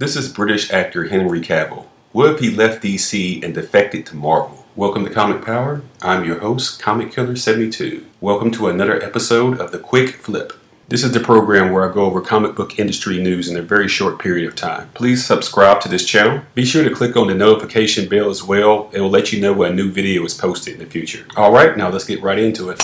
This is British actor Henry Cavill. What if he left DC and defected to Marvel? Welcome to Comic Power. I'm your host, Comic Killer 72. Welcome to another episode of The Quick Flip. This is the program where I go over comic book industry news in a very short period of time. Please subscribe to this channel. Be sure to click on the notification bell as well. It will let you know when a new video is posted in the future. Alright, now let's get right into it.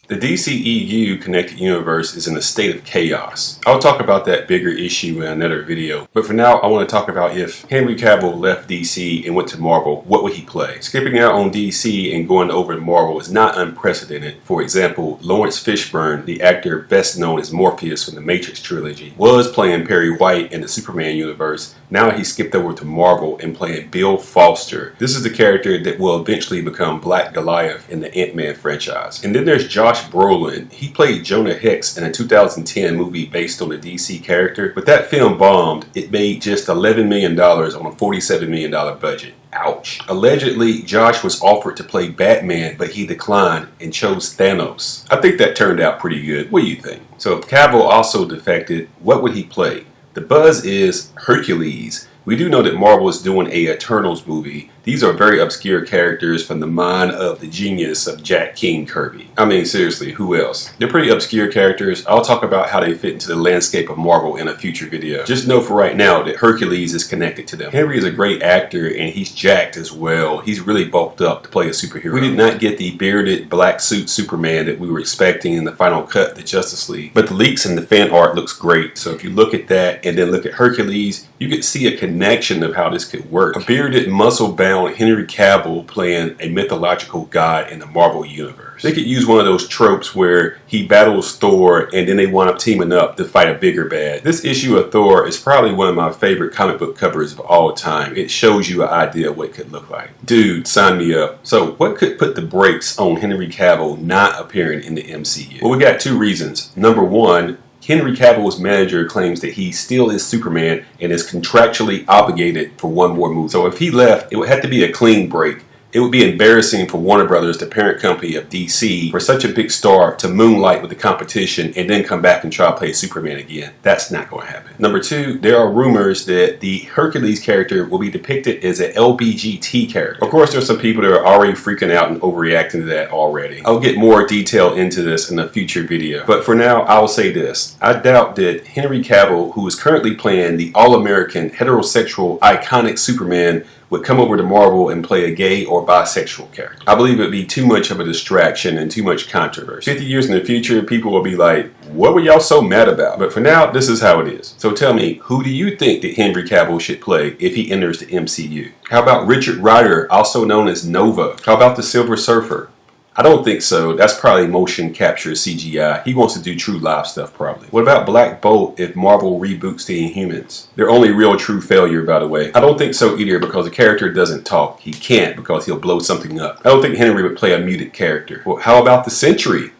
The DCEU connected universe is in a state of chaos. I'll talk about that bigger issue in another video. But for now, I want to talk about if Henry Cavill left DC and went to Marvel, what would he play? Skipping out on DC and going over to Marvel is not unprecedented. For example, Lawrence Fishburne, the actor best known as Morpheus from the Matrix trilogy, was playing Perry White in the Superman universe. Now he skipped over to Marvel and playing Bill Foster. This is the character that will eventually become Black Goliath in the Ant-Man franchise. And then there's Josh Brolin. He played Jonah Hex in a 2010 movie based on a DC character, but that film bombed. It made just $11 million on a $47 million budget. Ouch. Allegedly, Josh was offered to play Batman, but he declined and chose Thanos. I think that turned out pretty good. What do you think? So if Cavill also defected, what would he play? The buzz is Hercules. We do know that Marvel is doing a Eternals movie. These are very obscure characters from the mind of the genius of Jack King Kirby. I mean, seriously, who else? They're pretty obscure characters. I'll talk about how they fit into the landscape of Marvel in a future video. Just know for right now that Hercules is connected to them. Henry is a great actor and he's jacked as well. He's really bulked up to play a superhero. We did not get the bearded black suit Superman that we were expecting in the final cut of the Justice League. But the leaks and the fan art looks great. So if you look at that and then look at Hercules, you can see a connection of how this could work. A bearded, muscle-bound Henry Cavill playing a mythological god in the Marvel universe. They could use one of those tropes where he battles Thor and then they wind up teaming up to fight a bigger bad. This issue of Thor is probably one of my favorite comic book covers of all time. It shows you an idea of what it could look like. Dude, sign me up. So what could put the brakes on Henry Cavill not appearing in the MCU? Well, we got two reasons. Number one, Henry Cavill's manager claims that he still is Superman and is contractually obligated for one more movie. So if he left, it would have to be a clean break. It would be embarrassing for Warner Brothers, the parent company of DC, for such a big star to moonlight with the competition and then come back and try to play Superman again. That's not going to happen. Number two, there are rumors that the Hercules character will be depicted as an LBGT character. Of course, there's some people that are already freaking out and overreacting to that already. I'll get more detail into this in a future video. But for now, I'll say this. I doubt that Henry Cavill, who is currently playing the all-American, heterosexual, iconic Superman, would come over to Marvel and play a gay or bisexual character. I believe it would be too much of a distraction and too much controversy. 50 years in the future, people will be like, what were y'all so mad about? But for now, this is how it is. So tell me, who do you think that Henry Cavill should play if he enters the MCU? How about Richard Rider, also known as Nova? How about the Silver Surfer? I don't think so. That's probably motion capture CGI. He wants to do true live stuff probably. What about Black Bolt if Marvel reboots the Inhumans? Their only real true failure, by the way. I don't think so either because the character doesn't talk. He can't because he'll blow something up. I don't think Henry would play a muted character. Well, how about the Sentry?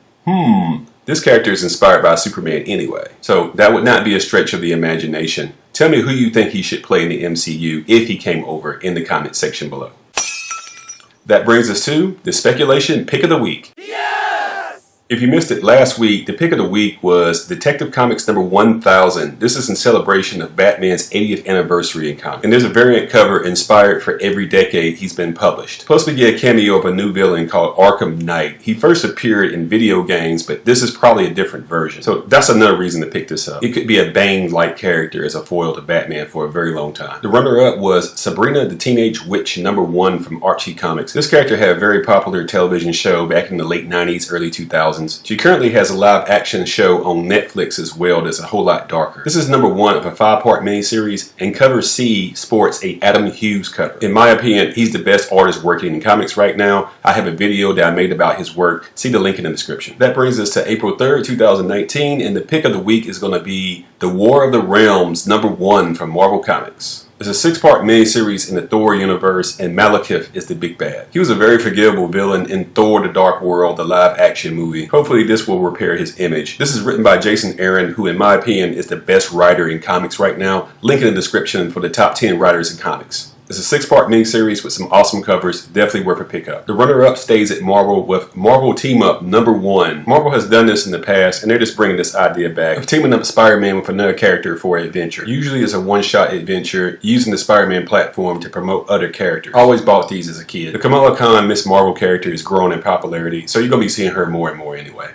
This character is inspired by Superman anyway. So that would not be a stretch of the imagination. Tell me who you think he should play in the MCU if he came over in the comment section below. That brings us to the speculation pick of the week. If you missed it last week, the pick of the week was Detective Comics number 1000. This is in celebration of Batman's 80th anniversary in comics. And there's a variant cover inspired for every decade he's been published. Plus we get a cameo of a new villain called Arkham Knight. He first appeared in video games, but this is probably a different version. So that's another reason to pick this up. It could be a Bane-like character as a foil to Batman for a very long time. The runner-up was Sabrina the Teenage Witch number 1 from Archie Comics. This character had a very popular television show back in the late 90s, early 2000s. She currently has a live action show on Netflix as well that's a whole lot darker. This is number 1 of a 5-part miniseries, and cover C sports a Adam Hughes cover. In my opinion, he's the best artist working in comics right now. I have a video that I made about his work. See the link in the description. That brings us to April 3rd, 2019, and the pick of the week is going to be The War of the Realms number 1 from Marvel Comics. It's a 6-part miniseries in the Thor universe, and Malekith is the big bad. He was a very forgivable villain in Thor the Dark World, the live action movie. Hopefully this will repair his image. This is written by Jason Aaron, who in my opinion is the best writer in comics right now. Link in the description for the top 10 writers in comics. It's a 6-part miniseries with some awesome covers, definitely worth a pickup. The runner-up stays at Marvel with Marvel Team Up #1. Marvel has done this in the past, and they're just bringing this idea back of teaming up Spider-Man with another character for an adventure. Usually it's a one-shot adventure using the Spider-Man platform to promote other characters. I always bought these as a kid. The Kamala Khan Miss Marvel character is growing in popularity, so you're going to be seeing her more and more anyway.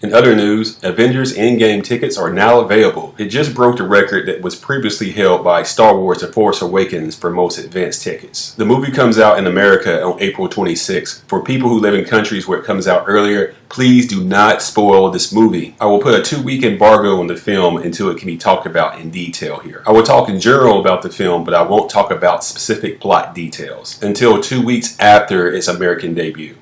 In other news, Avengers Endgame tickets are now available. It just broke the record that was previously held by Star Wars The Force Awakens for most advanced tickets. The movie comes out in America on April 26th. For people who live in countries where it comes out earlier, please do not spoil this movie. I will put a 2-week embargo on the film until it can be talked about in detail here. I will talk in general about the film, but I won't talk about specific plot details until 2 weeks after its American debut.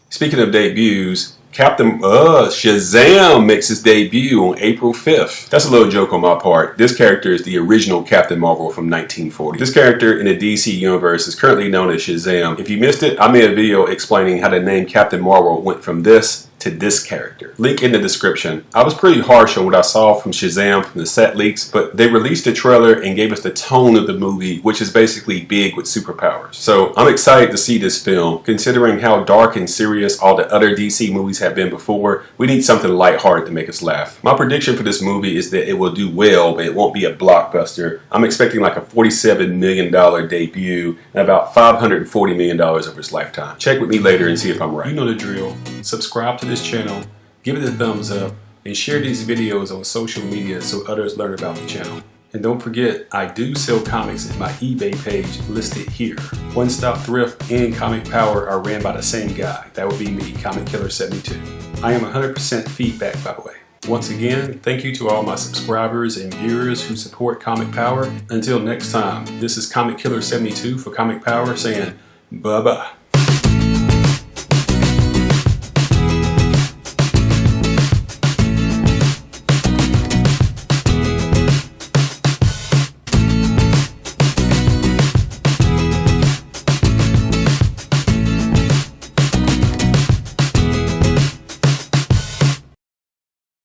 Speaking of debuts, Shazam makes his debut on April 5th. That's a little joke on my part. This character is the original Captain Marvel from 1940. This character in the DC universe is currently known as Shazam. If you missed it, I made a video explaining how the name Captain Marvel went from this to this character. Link in the description. I was pretty harsh on what I saw from Shazam from the set leaks, but they released a trailer and gave us the tone of the movie, which is basically big with superpowers. So I'm excited to see this film. Considering how dark and serious all the other DC movies have been before, we need something lighthearted to make us laugh. My prediction for this movie is that it will do well, but it won't be a blockbuster. I'm expecting like a $47 million debut and about $540 million over its lifetime. Check with me later and see if I'm right. You know the drill. Subscribe to this channel, give it a thumbs up, and share these videos on social media so others learn about the channel. And don't forget, I do sell comics at my eBay page listed here. One Stop Thrift and Comic Power are ran by the same guy. That would be me, Comic Killer 72. I am 100% feedback, by the way. Once again, thank you to all my subscribers and viewers who support Comic Power. Until next time, this is Comic Killer 72 for Comic Power saying bye-bye.